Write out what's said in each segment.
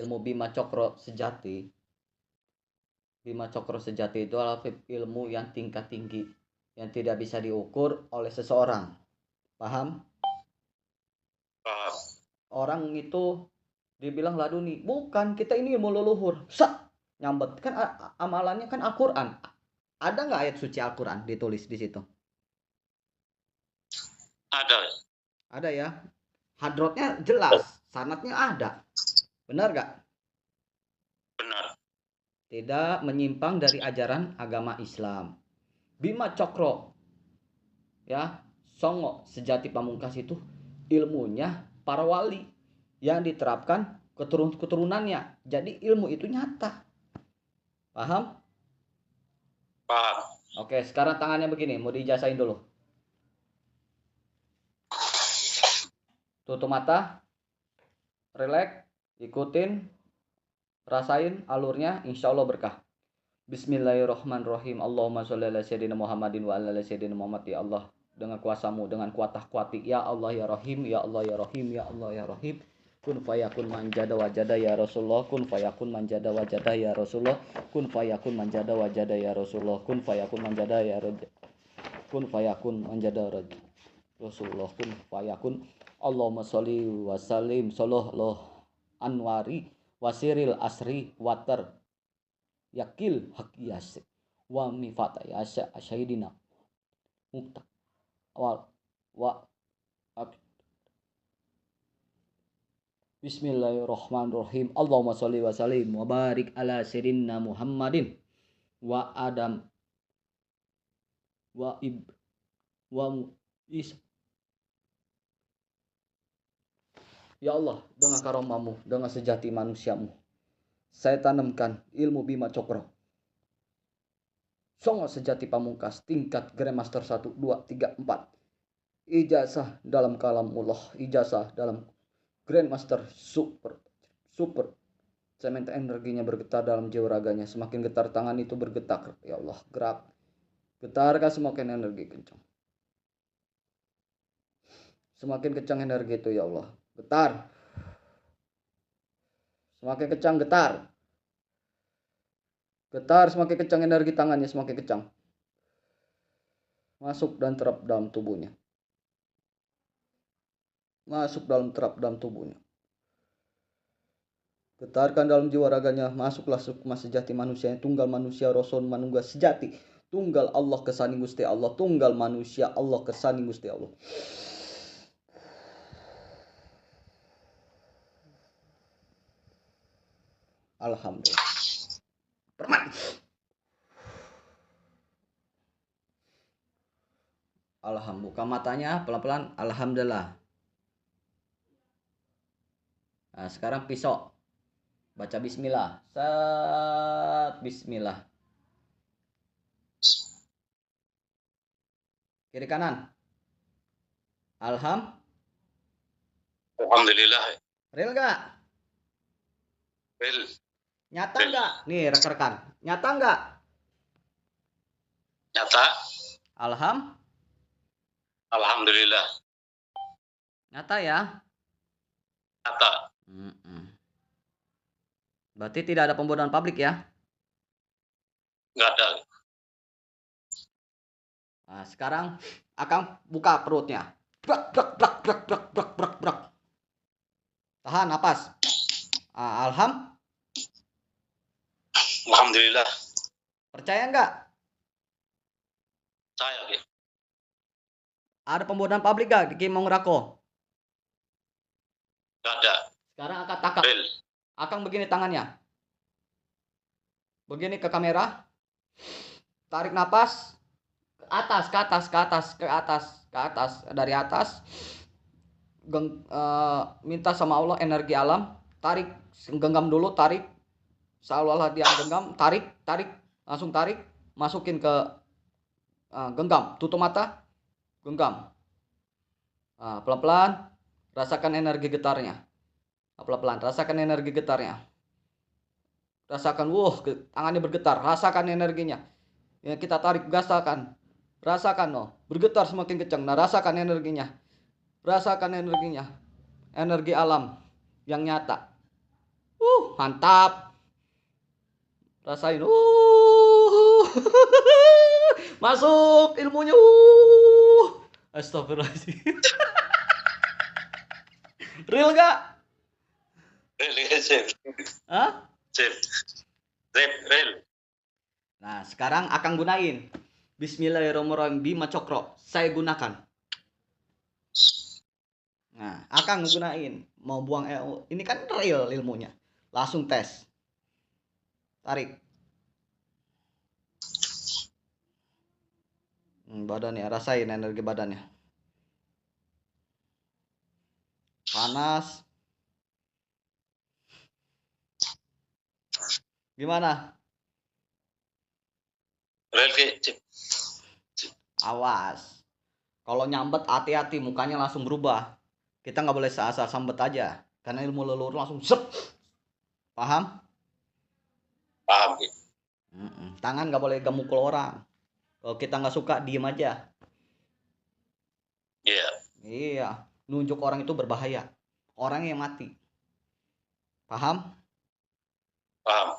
ilmu Bima Cokro sejati. Bima Cokro sejati itu adalah ilmu yang tingkat tinggi, yang tidak bisa diukur oleh seseorang. Paham? Paham. Orang itu dibilang laduni. Bukan, kita ini ilmu leluhur. Sak, nyambet. Kan amalannya kan Al-Quran. Ada nggak ayat suci Al-Quran ditulis di situ? Ada. Ada ya. Hadrotnya jelas, sanatnya ada. Benar nggak? Benar. Tidak menyimpang dari ajaran agama Islam. Bima Cokro, ya, Songo sejati pamungkas itu ilmunya para wali yang diterapkan keturunannya. Jadi ilmu itu nyata. Paham? Paham. Oke, sekarang tangannya begini, mau diijazahin dulu. Tutup mata, relax, ikutin, rasain alurnya, insya Allah berkah. Bismillahirrahmanirrahim. Allahumma sholli ala sayyidina Muhammadin wa ala sayyidina Muhammad. Ya Allah, dengan kuasamu, dengan kuatah kuati, ya Allah ya Rahim, ya Allah ya Rahim, ya Allah ya Rahim. Kun fayakun manjada wajada ya Rasulullah. Kun fayakun manjada wajada ya Rasulullah. Kun fayakun manjada wajada ya Rasulullah. Kun fayakun manjada ya Kun fayakun manjada Rasulullah. Kun fayakun. Allahumma sholli wa sallim sallallahu anwari wasiril asri water yakil hakiyase wa mifata yasha asyidina mukta awal wa Bismillahirrahmanirrahim. Allahumma sholli wa sallim wa barik ala sayyidina Muhammadin wa adam wa ib wa is. Ya Allah, dengan karomamu, dengan sejati manusiamu, saya tanamkan ilmu Bima Cokro. Songo sejati pamungkas, tingkat Grandmaster 1, 2, 3, 4. Ijazah dalam kalamullah, ijazah dalam Grandmaster super. Saya minta energinya bergetar dalam jiwa raganya. Semakin getar tangan itu bergetar. Ya Allah, gerak. Getarkan semakin energi kencang. Semakin kencang energi itu ya Allah. Getar. Semakin kencang getar. Getar semakin kencang energi tangannya semakin kencang. Masuk dan terap dalam tubuhnya. Masuk dalam terap dalam tubuhnya. Getarkan dalam jiwa raganya. Masuklah sukma sejati manusia yang tunggal manusia rasul manunggal sejati. Tunggal Allah kesani Gusti Allah. Tunggal manusia Allah kesani Gusti Allah. Alhamdulillah. Perman. Alhamdulillah. Buka matanya pelan-pelan. Alhamdulillah. Nah, sekarang pisau. Baca bismillah. Set bismillah. Kiri kanan. Alhamdulillah. Real gak? Real. Nyata nggak? Nih rekan-rekan, nyata nggak? Nyata. Alhamdulillah. Nyata ya? Nyata. Berarti tidak ada pembodohan publik ya? Nggak ada. Nah, sekarang akan buka perutnya. Brak. Tahan napas. Alhamdulillah. Percaya nggak? Saya. Ada pembodohan publik nggak di Kimong Rako? Nggak ada. Sekarang angkat takak. Akang begini tangannya. Begini ke kamera. Tarik napas. Ke atas. Dari atas. Minta sama Allah energi alam. Tarik. Genggam dulu. Tarik. Seolah-olah dia genggam. Tarik. Langsung tarik. Masukin ke genggam. Tutup mata. Genggam. Pelan-pelan. Rasakan energi getarnya. Pelan-pelan. Rasakan energi getarnya. Rasakan. Tangannya bergetar. Rasakan energinya. Ya, kita tarik. Rasakan. Bergetar semakin kencang. Nah, rasakan energinya. Energi alam yang nyata. Mantap. Rasain. Masuk ilmunya. Astagfirullahaladzim. Real gak? Real, sip. Hah? Sip. Sip, real. Nah, sekarang akan gunain. Bismillahirrahmanirrahim. Bima Cokro. Saya gunakan. Nah, akan gunain. Mau buang ini kan real ilmunya. Langsung tes. Tarik. Badannya, rasain energi badannya. Panas. Gimana? Real, sip. Awas. Kalau nyambet hati-hati, mukanya langsung berubah. Kita nggak boleh asal sambet aja. Karena ilmu leluhur langsung sep. Paham? Paham, Ki. Tangan nggak boleh gemukul orang. Kalau kita nggak suka, diem aja. Iya. Iya. Nunjuk orang itu berbahaya. Orang yang mati. Paham? Paham.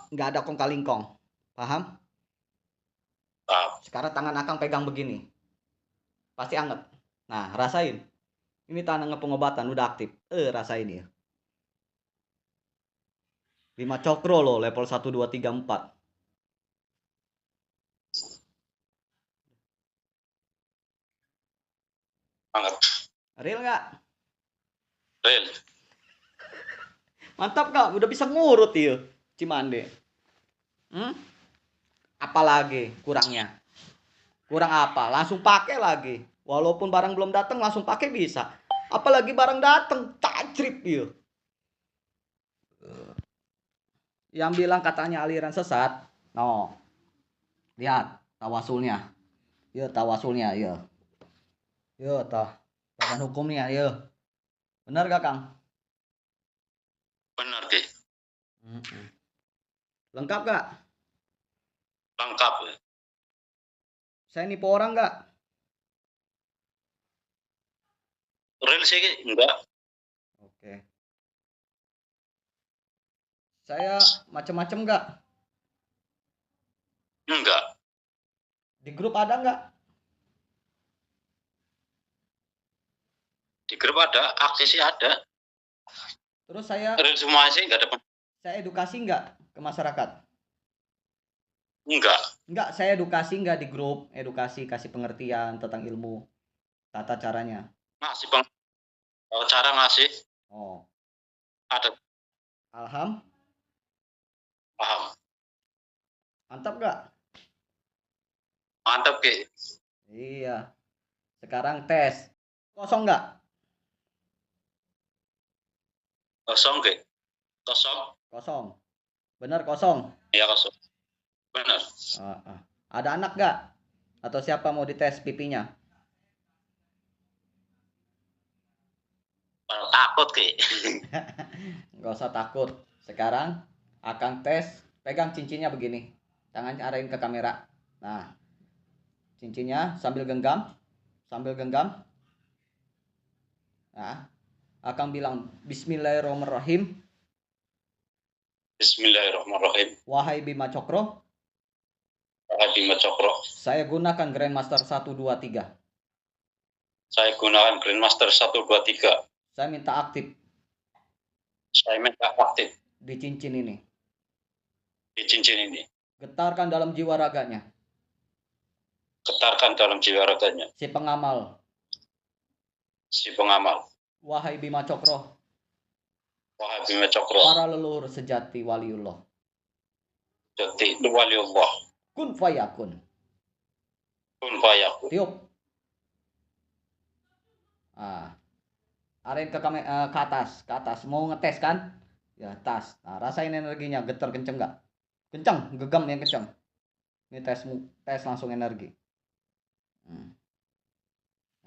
Nggak ada kong kaling kong. Paham? Paham. Sekarang tangan akang pegang begini. Pasti anget. Nah, rasain. Ini tangan pengobatan udah aktif. Rasain ya. 5 cokro loh, level 1, 2, 3, 4. Anget. Real nggak? Real. Mantap nggak? Udah bisa ngurut ya, Cimande. Apalagi kurangnya? Kurang apa? Langsung pakai lagi. Walaupun barang belum datang langsung pakai bisa. Apalagi barang datang, tajrib ya. Yang bilang katanya aliran sesat. No. Lihat tawasulnya. Ya tawasulnya ya. Ya tah. Badan hukumnya ya. Benar gak Kang? Benar, Ki. Lengkap gak? Lengkap. Saya nipu orang gak? Real sih, Ki. Enggak. Oke. Saya macem-macem gak? Enggak. Di grup ada gak? Di grup ada, aksesnya ada. Terus saya Real semua sih, enggak ada. Saya edukasi nggak ke masyarakat? Enggak. Nggak, saya edukasi nggak di grup, edukasi kasih pengertian tentang ilmu, tata caranya. Ngasih cara ngasih Oh, ada. alham, Paham. mantap nggak? Mantap, Ki. Iya. Sekarang tes. Kosong nggak? Kosong, Ki. Kosong. Kosong. Bener kosong. Iya, kosong. Benar. Ada anak nggak? Atau siapa mau dites pipinya? Takut, Ki. Nggak usah takut. Sekarang akan tes. Pegang cincinnya begini. Tangannya arahin ke kamera. Nah, cincinnya sambil genggam. Sambil genggam. Nah, akan bilang Bismillahirrahmanirrahim. Bismillahirrahmanirrahim. Wahai Bima Cokro. Wahai Bima Cokro. Saya gunakan Grandmaster 1, 2, 3. Saya gunakan Grandmaster 1, 2, 3. Saya minta aktif. Saya minta aktif. Di cincin ini. Di cincin ini. Getarkan dalam jiwa raganya. Getarkan dalam jiwa raganya. Si pengamal. Si pengamal. Wahai Bima Cokro. Wahai Bima Cokro. Para leluhur sejati waliullah. Sejati waliullah. Kun fayakun. Kun fayakun. Tiup. Arahin ke atas. Mau ngetes kan? Ya, tas. Nah, rasain energinya, getar kenceng nggak? Kenceng, gegam yang kenceng. Ini tes langsung energi.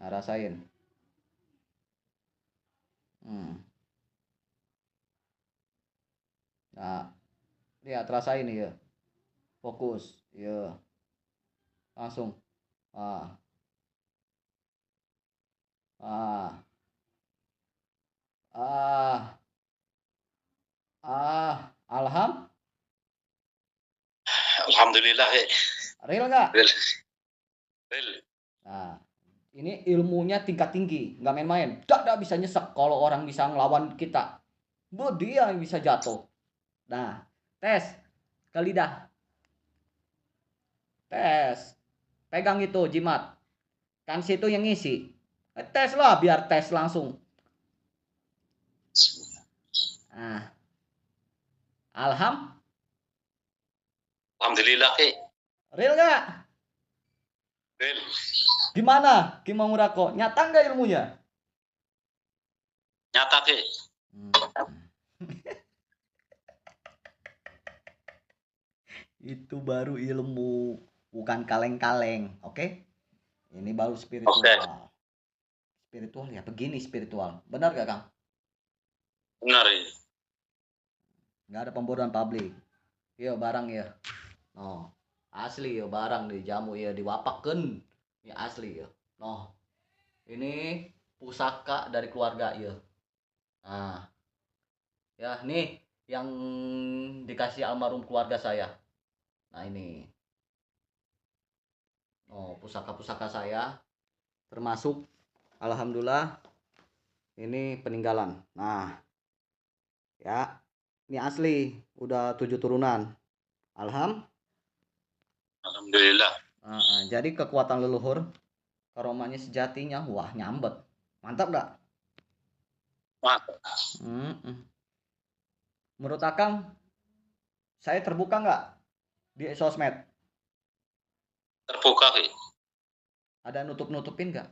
Nah, rasain. Nah, lihat rasain ya. Fokus, ya. Langsung. Alham, Alhamdulillah, real nggak? Real. Real. Nah, ini ilmunya tingkat tinggi, nggak main-main. Tidak bisa nyesek kalau orang bisa ngelawan kita. Dia yang bisa jatuh. Nah, tes ke lidah. Tes. Pegang itu jimat. Kan situ yang ngisi. Tes lah biar tes langsung. Nah, Alham, Alhamdulillah, real nggak? Real. Gimana Kimau Murako? Nyata nggak ilmunya? Nyata, Hmm. Itu baru ilmu, bukan kaleng-kaleng, oke? Ini baru spiritual. Oke. Spiritual ya begini spiritual. Benar gak Kang? Benar, Nggak ada pembodohan publik. Iya barang ya. No. Asli ya barang di jamu ya diwapaken. Ya asli ya. No. Ini pusaka dari keluarga ya. Nah, ya nih yang dikasih almarhum keluarga saya. Nah ini. Oh, pusaka-pusaka saya termasuk alhamdulillah ini peninggalan. Nah, ya. Ini asli udah 7 turunan. Alhamdulillah. Jadi kekuatan leluhur karomanya sejatinya wah nyambet. Mantap gak? Mantap. Menurut Akang saya terbuka nggak di sosmed? Terbuka, Ada nutup-nutupin nggak?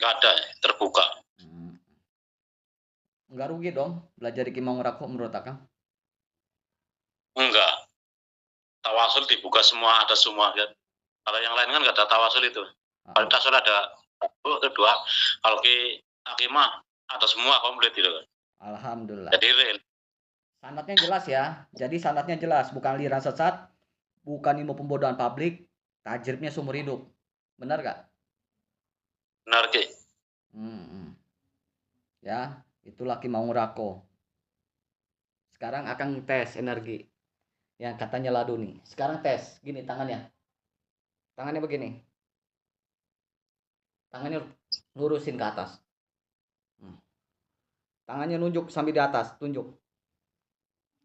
nggak ada, terbuka. Nggak rugi dong belajar di Kimau Ngerako menurut Akang? Enggak. Tawasul dibuka semua, ada semua kan. Kalau yang lain kan nggak ada tawasul itu. Kalau tawasul ada satu atau dua. Kalau ki akimah ada semua komplit gitu kan. Alhamdulillah. Jadi real. Sanatnya jelas ya. Jadi sanatnya jelas, bukan aliran sesat, bukan ilmu pembodohan publik, tajribnya seumur hidup. Benar gak? Benar, Ki. Ya, itulah Kimau Ngerako. Sekarang akan tes energi. Yang katanya laduni. Sekarang tes, gini tangannya. Tangannya begini. Tangannya lurusin ke atas. Tangannya nunjuk sampai di atas, tunjuk.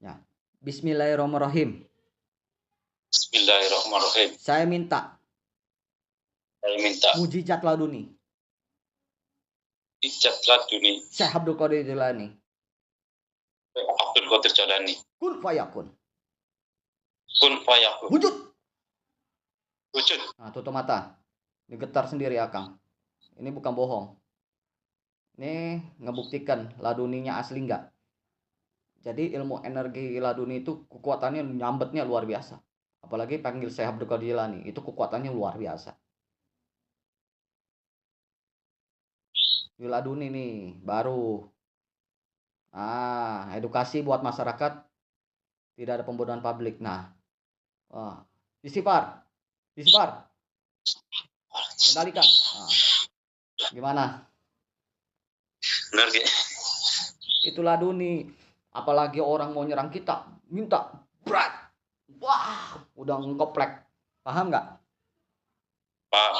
Ya. Bismillahirrahmanirrahim. Bismillahirrahmanirrahim. Saya minta mujizat laduni. Mujizat laduni. Syekh Abdul Qadir Jilani. Abdul Qadir Jalani. Kun fayakun. Kun fayakun. Wujud. Wujud. Nah, tutup mata. Ini getar sendiri Akang. Ini bukan bohong. Ini ngebuktikan laduninya asli enggak. Jadi ilmu energi laduni itu kekuatannya nyambetnya luar biasa. Apalagi panggil Syekh Abdul Qadir Jilani, itu kekuatannya luar biasa. Di laduni nih, baru. Edukasi buat masyarakat, tidak ada pembodohan publik. Nah, istighfar. Kendalikan. Gimana? Benar, Ki. Itulah laduni. Apalagi orang mau nyerang kita, minta berat. Wah, udah ngekoplek. Paham nggak? Paham.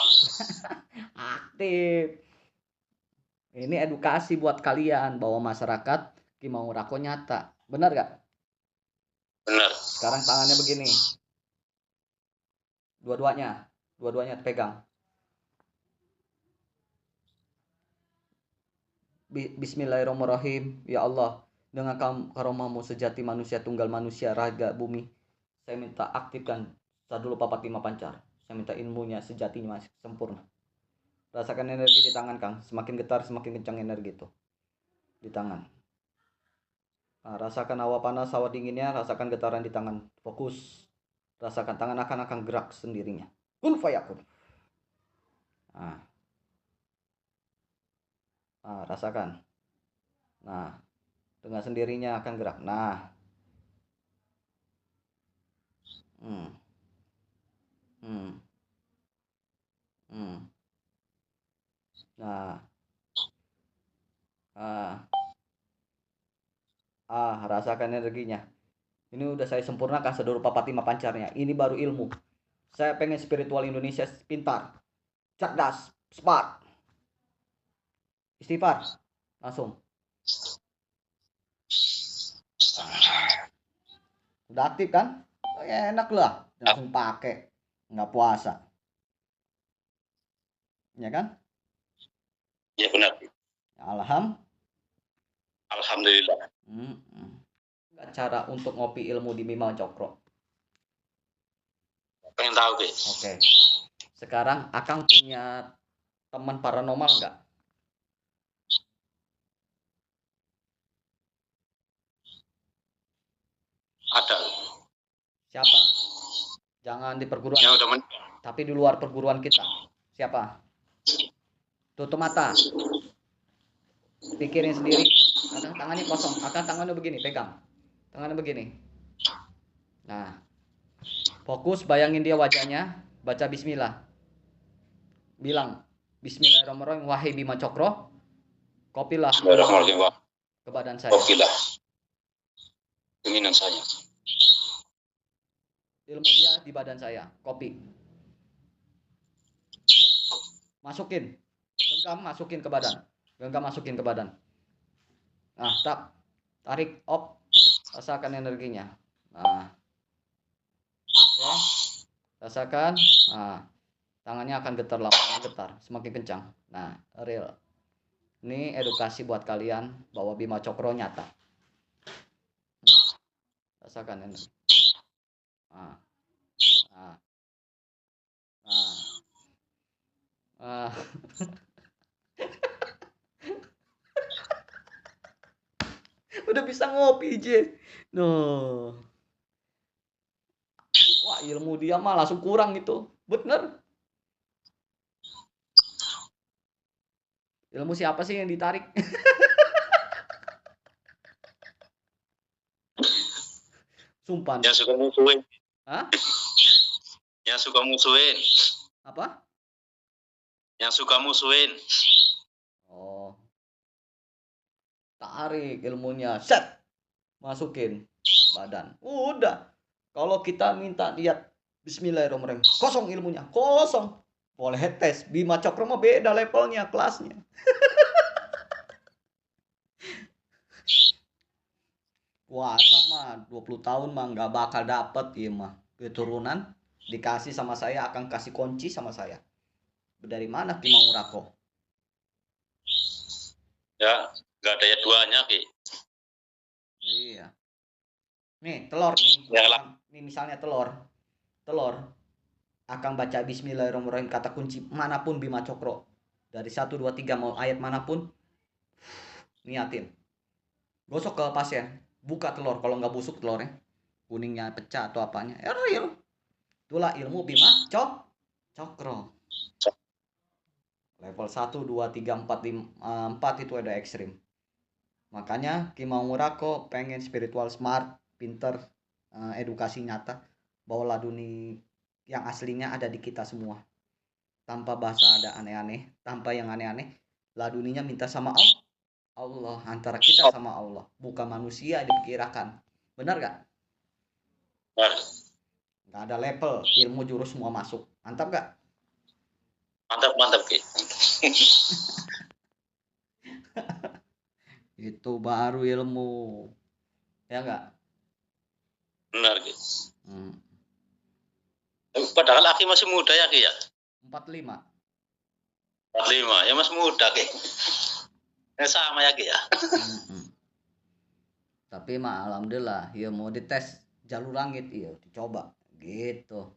Aktif. Ini edukasi buat kalian bahwa masyarakat Kimau Ngerako nyata. Benar nggak? Benar. Sekarang tangannya begini. Dua-duanya pegang. Bismillahirrahmanirrahim. Ya Allah, dengan karomamu sejati manusia tunggal manusia raga bumi, saya minta aktifkan sadulu papat lima pancar. Saya minta ilmunya sejatinya masih sempurna. Rasakan energi di tangan Kang. Semakin getar semakin kencang energi itu di tangan. Nah, rasakan hawa panas hawa dinginnya. Rasakan getaran di tangan. Fokus. Rasakan tangan akan gerak sendirinya. Kun fayakun. Rasakan. Nah, dengan sendirinya akan gerak. Nah. Nah. Rasakan energinya. Ini udah saya sempurnakan seluruh papat lima pancarnya. Ini baru ilmu. Saya pengen spiritual Indonesia pintar, cerdas, smart. Istighfar. Langsung. Udah aktif kan? Enak lah. Langsung pakai. Nggak puasa. Ya kan? Ya benar. Alhamdulillah. Cara untuk ngopi ilmu di Bima Cokro. Pengen tahu, Ki. Oke. Sekarang Akang punya teman paranormal nggak? Ada. Siapa? Jangan di perguruan. Ya udah tapi di luar perguruan kita. Siapa? Tutup mata. Pikirin sendiri. Akang tangannya kosong. Akang tangannya begini, pegang. Tangannya begini. Nah. Fokus, bayangin dia wajahnya. Baca bismillah. Bilang, bismillahirrahmanirrahim, wahai Bima Cokro. Kopilah ke badan saya. Kopilah keinginan saya. Ilmu dia di badan saya. Kopi. Masukin. Genggam masukin ke badan. Genggam masukin ke badan. Nah, tarik op. Rasakan energinya. Nah. Oke. Rasakan. Nah. Tangannya akan getar, lama getar, semakin kencang. Nah, real. Ini edukasi buat kalian bahwa Bima Cokro nyata. Rasakan ini. Nah. Nah. Nah. Udah bisa ngopi, Je. No. Wah, ilmu dia mah langsung kurang gitu. Bener. Ilmu siapa sih yang ditarik? Sumpah. Yang suka musuhin. Hah? Yang suka musuhin. Apa? Yang suka musuhin. Oh. Tarik ilmunya. Set. Masukin badan. Udah. Kalau kita minta lihat bismillahirrahmanirrahim. Kosong ilmunya. Kosong. Boleh tes. Bima Cokro mah beda levelnya, kelasnya. Puasa mah 20 tahun mah nggak bakal dapet ya mah. Keturunan dikasih sama saya, akan kasih kunci sama saya. Dari mana Ki mau rako? Ya, nggak ada ya duanya, Ki. Iya. Nih, telur nih. Nih misalnya telur. Akan baca bismillahirrahmanirrahim kata kunci manapun Bima Cokro. Dari 1, 2, 3 mau ayat manapun. Niatin. Gosok ke pasien. Buka telur kalau nggak busuk telurnya. Kuningnya pecah atau apanya. Real. Itulah ilmu Bima Cokro. Level 1, 2, 3, 4, 5, 4 itu ada ekstrim. Makanya Ki Mau Murako pengen spiritual smart, pinter, edukasi nyata. Bahwa laduni yang aslinya ada di kita semua. Tanpa bahasa ada aneh-aneh, tanpa yang aneh-aneh. Laduninya minta sama Allah, antara kita sama Allah, bukan manusia dipikirkan. Benar gak? Gak ada level, ilmu jurus semua masuk. Mantap gak? Mantap, Ki. Itu baru ilmu. Ya gak? Benar, Ki. Padahal Aki masih muda ya, Ki ya? 45. 45, ya masih muda, Ki. Ya sama ya, Ki ya? Tapi mah alhamdulillah, ya mau dites jalur langit, iya dicoba gitu.